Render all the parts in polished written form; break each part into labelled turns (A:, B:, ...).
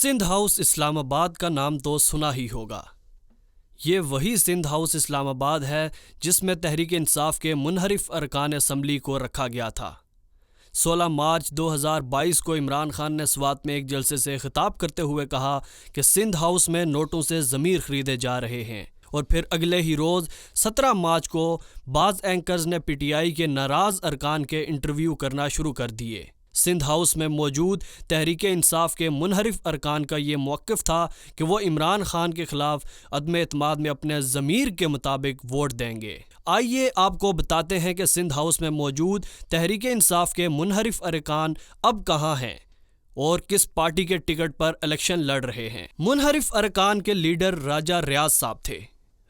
A: Sindh house Islamabad का नाम तो सुना ही होगा। ये वही सिंध हाउस इस्लामाबाद है जिसमें तहरीक इंसाफ के मुनहरिफ अरकान असम्बली को रखा गया था। 16 मार्च 2022 को इमरान खान ने स्वात में एक जलसे से खिताब करते हुए कहा कि सिंध हाउस में नोटों से ज़मीर खरीदे जा रहे हैं, और फिर अगले ही रोज़ 17 मार्च को बाज़ एंकर्स ने PTI के नाराज़ अरकान के इंटरव्यू करना शुरू कर दिए। सिंध हाउस में मौजूद तहरीक इंसाफ के मुनहरिफ अरकान का ये मौक़िफ़ था कि वो इमरान खान के ख़िलाफ़ अदम एतमाद में अपने ज़मीर के मुताबिक वोट देंगे। आइए आपको बताते हैं कि सिंध हाउस में मौजूद तहरीक इंसाफ के मुनहरिफ अरकान अब कहाँ हैं और किस पार्टी के टिकट पर इलेक्शन लड़ रहे हैं। मुनहरिफ अरकान के लीडर राजा रियाज साहब थे।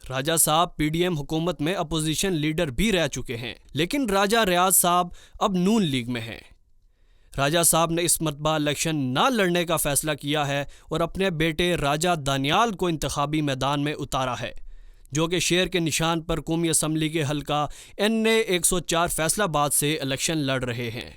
A: राजा साहब PDM हुकूमत में अपोजिशन लीडर भी रह चुके हैं, लेकिन राजा रियाज साहब अब नून लीग में हैं। राजा साहब ने इस मरतबा इलेक्शन ना लड़ने का फ़ैसला किया है और अपने बेटे राजा दानियाल को इंतखाबी मैदान में उतारा है, जो कि शेर के निशान पर कौमी असम्बली के हल्का NA 104 फैसलाबाद से इलेक्शन लड़ रहे हैं।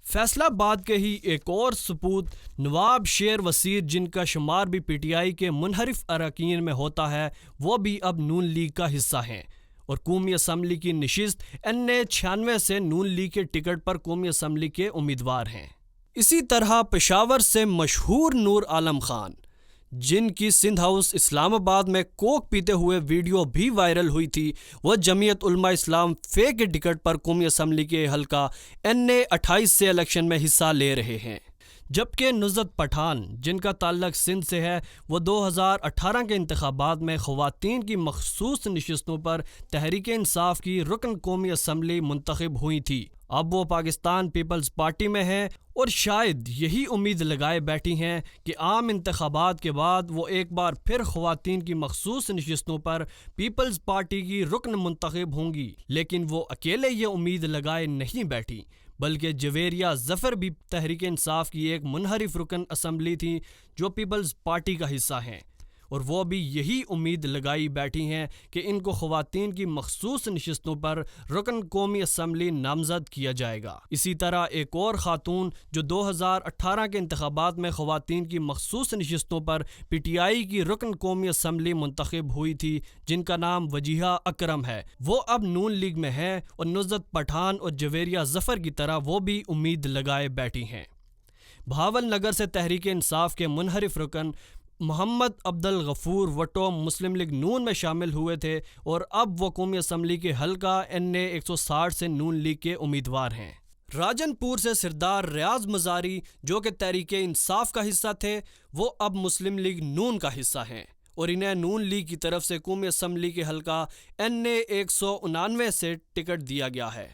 A: फैसलाबाद के ही एक और सपूत नवाब शेर वसीर, जिनका शुमार भी PTI के मुनहरिफ अरकान में होता है, वो भी अब नून लीग का हिस्सा हैं और कौमी असम्बली की नशिस्त NA 96 से नून लीग के टिकट पर कौमी असम्बली के उम्मीदवार हैं। इसी तरह पेशावर से मशहूर नूर आलम खान, जिनकी सिंध हाउस इस्लामाबाद में कोक पीते हुए वीडियो भी वायरल हुई थी, वह जमीयत उलमा इस्लाम फे के टिकट पर कौमी असम्बली के हल्का NA 28 से इलेक्शन में हिस्सा ले रहे हैं। जबकि नुज़रत पठान, जिनका ताल्लुक सिंध से है, वो 2018 के इंतखाबात में ख़वातीन की मखसूस नशिस्तों पर तहरीक इंसाफ की रुकन कौमी असम्बली मुंतखब हुई थी। अब वो पाकिस्तान पीपल्स पार्टी में है और शायद यही उम्मीद लगाए बैठी हैं कि आम इंतखाबात के बाद वो एक बार फिर ख़वातीन की मखसूस नशिस्तों पर पीपल्स पार्टी की रुकन मुंतखब होंगी। लेकिन वो अकेले ये उम्मीद लगाए नहीं बैठी, बल्कि जवेरिया ज़फ़र भी तहरीक इंसाफ की एक मुनहरिफ रुकन असम्बली थी जो पीपल्स पार्टी का हिस्सा हैं, और वो भी यही उम्मीद लगाई बैठी हैं कि इनको ख़वातीन की मखसूस नशिस्तों पर रुकन कौमी असम्बली नामज़द किया जाएगा। इसी तरह एक और ख़ातून जो 2018 के इंतखाबात में ख़वातीन की मखसूस नशिस्तों पर PTI की रुकन कौमी असम्बली मुंतखब हुई थी, जिनका नाम वजीहा अकरम है, वो अब नून लीग में है और नुज़रत पठान और जवेरिया ज़फ़र की तरह वो भी उम्मीद लगाए बैठी हैं। बहावल नगर से तहरीक इंसाफ के मुनहरिफ रुकन मोहम्मद अब्दुल गफूर वटो मुस्लिम लीग नून में शामिल हुए थे और अब वो कौमी असम्बली के हल्का NA 160 से नून लीग के उम्मीदवार हैं। राजनपुर से सरदार रियाज मज़ारी, जो कि तहरीक इंसाफ का हिस्सा थे, वो अब मुस्लिम लीग नून का हिस्सा हैं और इन्हें नून लीग की तरफ से कौमी असम्बली के हल्का NA 199 से टिकट दिया गया है।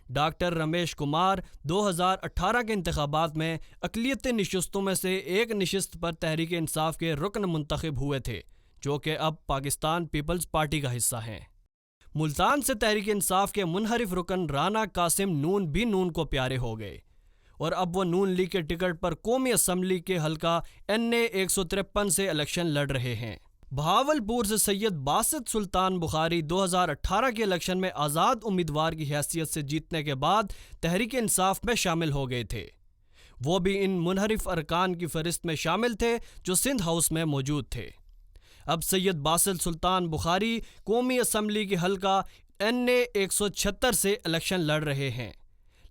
A: डॉक्टर रमेश कुमार 2018 के इंतखाबात में अक़लियती नशिस्तों में से एक नशिस्त पर तहरीक इंसाफ के रुकन मुंतखब हुए थे, जो कि अब पाकिस्तान पीपल्स पार्टी का हिस्सा हैं। मुल्तान से तहरीक इंसाफ के मुनहरिफ रुकन राना कासिम नून भी नून को प्यारे हो गए और अब वो नून लीग के टिकट पर कौमी असम्बली के हल्का NA 153 से इलेक्शन लड़ रहे हैं। बहावलपुर से सैयद बासित सुल्तान बुखारी 2018 के इलेक्शन में आज़ाद उम्मीदवार की हैसियत से जीतने के बाद तहरीक इंसाफ में शामिल हो गए थे। वो भी इन मुनहरिफ अरकान की फहरिस्त में शामिल थे जो सिंध हाउस में मौजूद थे। अब सैयद बासित सुल्तान बुखारी कौमी असम्बली के हल्का NA 176 से इलेक्शन लड़ रहे हैं,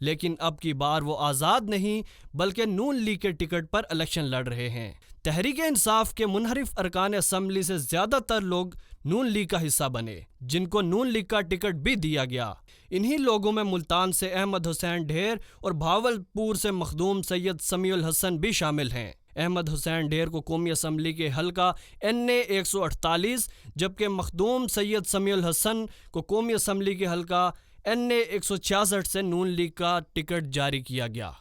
A: लेकिन अब की बार वो आज़ाद नहीं बल्कि नून लीग के टिकट पर इलेक्शन लड़ रहे हैं। तहरीक इंसाफ के मुनहरिफ अरकान असम्बली से ज़्यादातर लोग नून लीग का हिस्सा बने, जिनको नून लीग का टिकट भी दिया गया। इन्हीं लोगों में मुल्तान से अहमद हुसैन ढेर और भावलपुर से मखदूम सैयद समीउल हसन भी शामिल हैं। अहमद हुसैन ढेर को कौमी असम्बली के हल्का NA 148, जबकि मखदूम सैयद समीउल हसन को कौमी असम्बली के हल्का NA 166 से नून लीग का टिकट जारी किया गया।